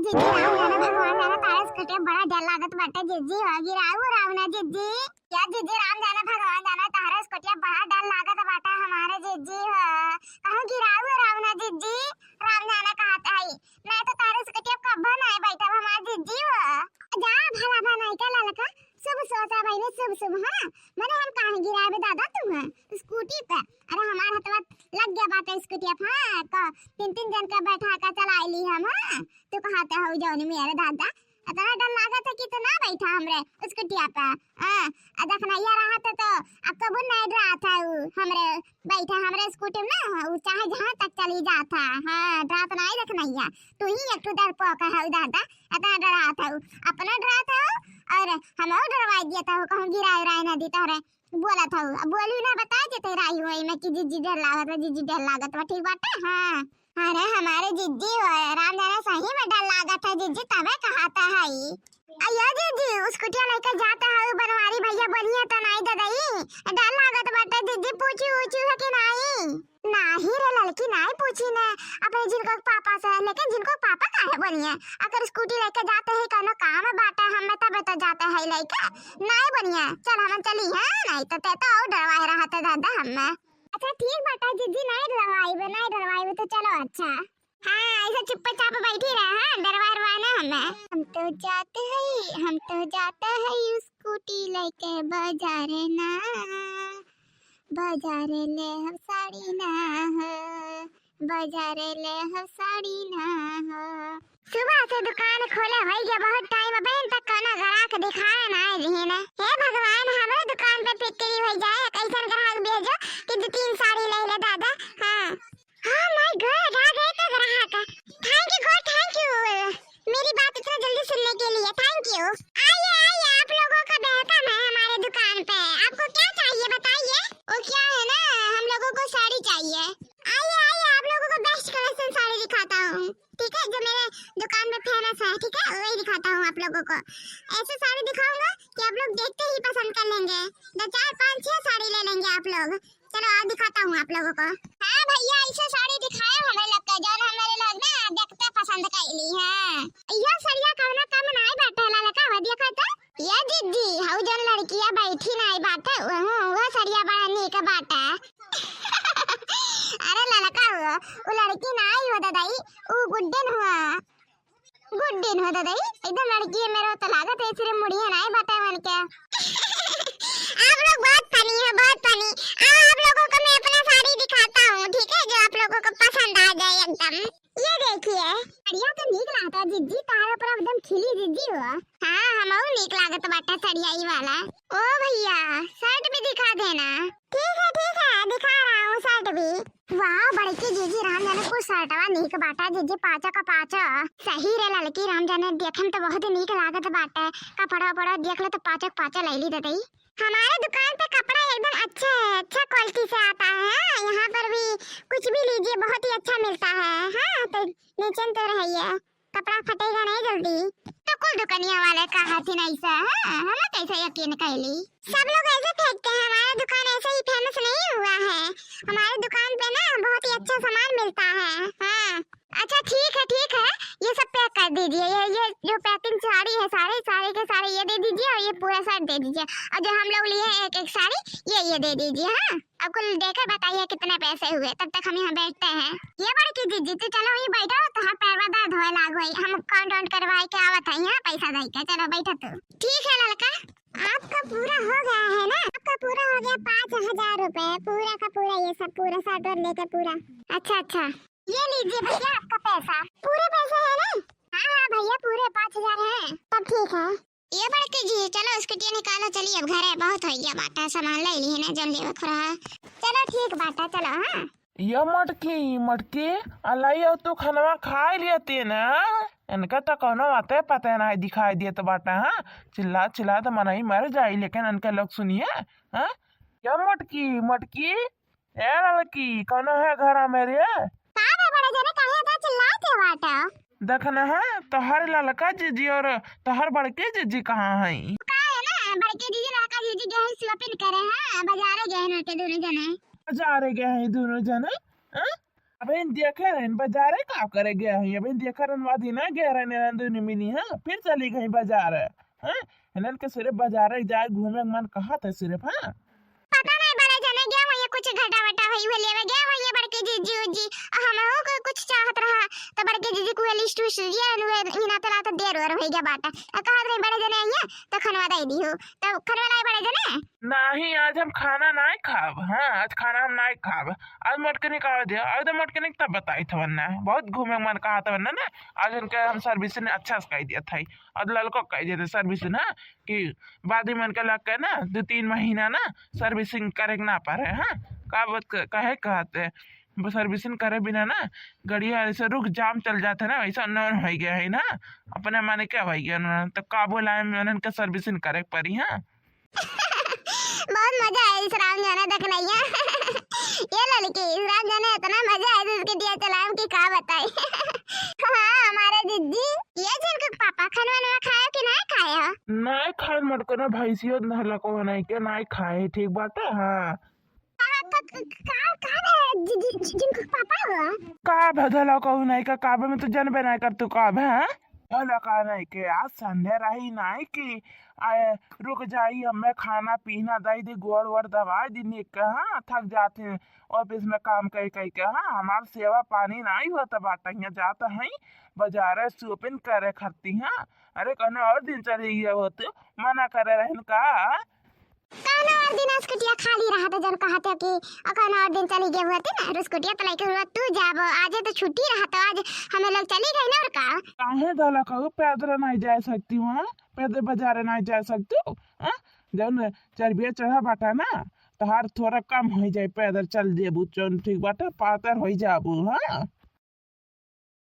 जिज्जी राम जाने भगवान जाने तारे स्कूटी बड़ा डर लागत बाटे जिज्जी हो गिराऊ रावना जिज्जी या जिज्जी राम जाने भगवान जाने तारे स्कूटी बड़ा डर लागत बाटे हमारे जिज्जी हो कहां गिराऊ रावना जिज्जी राम जाने कहता है मैं तो तारे स्कूटी कब नहीं बैठा हमारे जिज्जी हो जा भला भला का ललका शुभ सोचा भाई ने शुभ हां मैंने हम कहां गिरावे दादा तुम स्कूटी पे अरे हमारे हाथवा लग गया बात स्कूटी पे हां का तीन जन का बैठा का चला ली हम हां तो कहते हो जौन मेरे दादा इतना डर लगा था कि तो ना बैठा हमरे स्कूटी पे हां देखना ये रहा था तो अब कब नहीं रहा था हमरे बैठा हमरे स्कूटी में ना वो चाहे जहां तक चली जाता हां रात नहीं देखना या तू ही एक डर पोका है दादा इतना डरा था अपना डरा था और हम और डरवा दिया था कहूं गिरा ना दी तारे बोला था अब बोलू ना बता देते राई होई में कि जिज्जी डर लागत ठीक बात है हां अरे हमारे जिज्जी राम जाने सही में डर लागत है जिज्जी तबे कहता है अयो जिज्जी स्कूटी लेकर जाता है बनवारी भैया बढ़िया तो नहीं ददई डर लागत बाटे जिज्जी पूछी है कि नहीं रे लड़की नहीं पूछी ने अपने जिनको पापा से लेकिन जिनको पापा काहे बनिए अगर स्कूटी लेकर जाते हैं कोनो काम बाटे हम तब तो जाते हैं लेके नहीं बनिए चल हम चली है नहीं तो और डरवा रहा था दादा हम अच्छा ठीक बाटा जिज्जी नहीं डरवाई तो चलो अच्छा हाँ ऐसे चुपचाप बैठी रहे हैं डरवाना हम तो जाते हैं स्कूटी लेके बाजार ले हम साड़ी ना हो बाजार ले हम साड़ी ना हो सुबह से दुकान खोले हो गया बहुत टाइम बहन तक कोना ग्राहक दिखाए ना रही हे भगवान हमारे दुकान पे बिक्री हो जाए कैसन ग्राहक भेजो कि 2-3 साड़ी ले ले दादा हाँ माय गॉड आ गए तो ग्राहक थैंक यू मेरी बात इतना जल्दी सुनने के लिए थैंक यू आइए आप लोगों का वेलकम है हमारे दुकान पे आपको क्या चाहिए बताइए वो क्या है ना हम लोगों को साड़ी चाहिए आइए आप लोगों को बेस्ट कलेक्शन साड़ी दिखाता हूँ ठीक है जो मेरे दुकान में फेमस है ठीक है वही दिखाता हूँ आप लोगों को ऐसे साड़ी दिखाऊंगा कि आप लोग देखते ही पसंद कर लेंगे 2 4 5 6 साड़ी ले लेंगे आप लोग चलो आज दिखाता हूँ आप लोगों को हाँ भैया ऐसे साड़ी दिखाए हमें लगता है जो हमारे लोग ना देखते पसंद कर ली है यह सड़िया करना कम नहीं बैठे लड़का वो देखा तो ये जिज्जी हाउ जन लड़कियां बैठी नहीं बाटे वो सड़िया बड़ा नीक बाटे अरे लड़का वो लड़की नहीं हो दादाई वो गुड्डन हो दादाई एकदम लड़की है मेरे तो लागत है सिर्फ मुड़िया नहीं बाटे मन के आप लोग बहुत फनी है बहुत फनी आप लोगों को मैं अपना साड़ी दिखाता हूँ ठीक है जो आप लोगों को पसंद आ जाए एकदम ये देखिए सड़िया तो नीक लागता जिज्जी तारे पर एकदम खिली जिज्जी हो हाँ हमहू नीक लागत बाटा सड़िया ही वाला ओ भैया शर्ट भी दिखा देना ठीक है दिखा रहा हूँ शर्ट भी वाह बड़की जिज्जी राम जाने को शर्टवा नीक बाटा जिज्जी पाँचों का पाँचों सही रे लड़की राम जाने देखन तो बहुत नीक लागत बाटा कपड़ा देख ले तो पाँचों ले ली दई हमारे दुकान पे कपड़ा एकदम अच्छा क्वालिटी से आता है यहाँ पर भी कुछ भी लीजिए बहुत ही अच्छा मिलता है हाँ तो निश्चिंत रहिए कपड़ा फटेगा नहीं जल्दी तो कुल दुकानिया वाले कहा थी नहीं सा हमें कैसे यकीन कैली सब लोग ऐसे फेंकते हैं हमारा दुकान ऐसे ही फेमस नहीं हुआ है हमारे दुकान पे ना बहुत ही अच्छा सामान मिलता है हाँ अच्छा ठीक है ये सब पैक कर दीजिए ये जो पैकिंग साड़ी है सारे के सारे ये दे दीजिए और ये पूरा सेट दे दीजिए और जो हम लोग लिए एक साड़ी ये दे दीजिए हाँ अब कुल देकर बताइए कितने पैसे हुए तब तक हम यहाँ बैठते हैं ये बड़की जीजी तो चलो ये बैठो तो पैर दर्द होए लागो हम काउंट करवाए के आवत है यहाँ पैसा दे के चलो बैठो तो ठीक है लड़का आपका पूरा हो गया है ना आपका पूरा हो गया 5000 रुपए पूरा का पूरा ये सब पूरा सेट और लेकर पूरा अच्छा ये लीजिए भैया आपका पैसा पूरे पैसे है ना हाँ भैया पूरे 5000 है तब ठीक है ये बड़के जी चलो स्कूटी निकालो चलिए अब घर है बहुत हो गया बाटा सामान ले लिए ना जन ले खरा चलो ठीक बाटा चलो हाँ ये मटकी अलाई तो खाना खा लिया ना इनका तो कोनो बातें पता नहीं दिखाई दिए तो बाटा हाँ चिल्ला तो मना ही मर जाए लेकिन इनका लोग सुनिए हाँ क्या मटकी ए लड़की कौन है घर मेरे बड़े जने कहे था चिल्लाते बाटा देखना है तोहर लड़का जीजी और तोहर बड़के जीजी कहाँ है ना बड़के जीजी लड़का जीजी गए शॉपिंग करे हैं बाजार गए ना के दोनों जने बाजार गए हैं दोनों जने अबे देखे रहे बाजारे का करे गया है अबे देखे रहे वादी ना गया रहे नंदनी मिनी हाँ फिर चली गई बाजार हाँ इन्हन के सिर्फ बाजार जाए घूमे के मन कहा था सिर्फ हाँ पता नहीं बड़े जने गया वही कुछ घटा वटा हुई हुए लेवे गया वही बड़के जीजी उजी हम हो को कुछ चाहत रहा तो बड़के जीजी को लिस्ट उस दिया हिना तला तो देर वर हो गया बाटा कहा रे बड़े जने आइए तो खनवा दई दी हो तो खनवा लाई बड़े जने नहीं आज हम खाना नहीं खाब हाँ आज खाना हम नहीं खाब आज मटकनी का दिया आज मटकनी तब बताई था वरना बहुत घूमे मन कहा था वरना ना आज उनके हम सर्विस ने अच्छा से कह दिया था और लड़को कह दिया था सर्विस ना कि बाद में उनके लग के ना 2-3 महीना ना सर्विसिंग करे ना पारे हाँ का बात कहे कहते सर्विसिंग करे बिना ना गाड़िया ऐसे रुक जाम चल जाते ना वैसा न हो गया है ना अपने माने क्या हो गया तो काबू लाए में उनके सर्विसिंग करे पड़ी हाँ बहुत मजा आया इस राम जाने देखना ये लड़की इस राम जाने इतना मजा आया इसके दिया चलाम की का बताई हाँ हमारे जिज्जी ये जिनको पापा खाना वाना खाया कि नहीं खाया नहीं खाए मटको ना भैंसियो नहला को नहीं के नहीं खाए ठीक बात है हाँ जिनको पापा हुआ का भदला को नहीं का काबे में तो जनबे नहीं कर तू काबे हैं हला का नहीं के आज संडे रही नहीं कि आए रुक जाई हमें खाना पीना दई दी गोड़ वोड़ दवाई दी निक के हाँ थक जाते हैं ऑफिस में काम कई कई के हाँ हमार सेवा पानी नहीं होता बाटा यहाँ जाता है बाजार शॉपिंग करे खरती हाँ अरे कहने और दिन चली गया होते मना करे रहन का कहना और दिन स्कूटिया खाली रहा था जन कहते कि कहना और दिन चली गए हुए थे ना स्कूटिया तो लाइक हुआ तू जाबो आज तो छुट्टी रहा तो आज हमें लोग चली गई ना और का काहे दला कहू पैदल नहीं जा सकती हूँ पैदल बाजार नहीं जा सकती हूँ जब चरबिया चढ़ा बाटा ना तो हर थोड़ा कम हो जाए पैदल चल जेबू चल ठीक बाटा पातर हो जाबू हाँ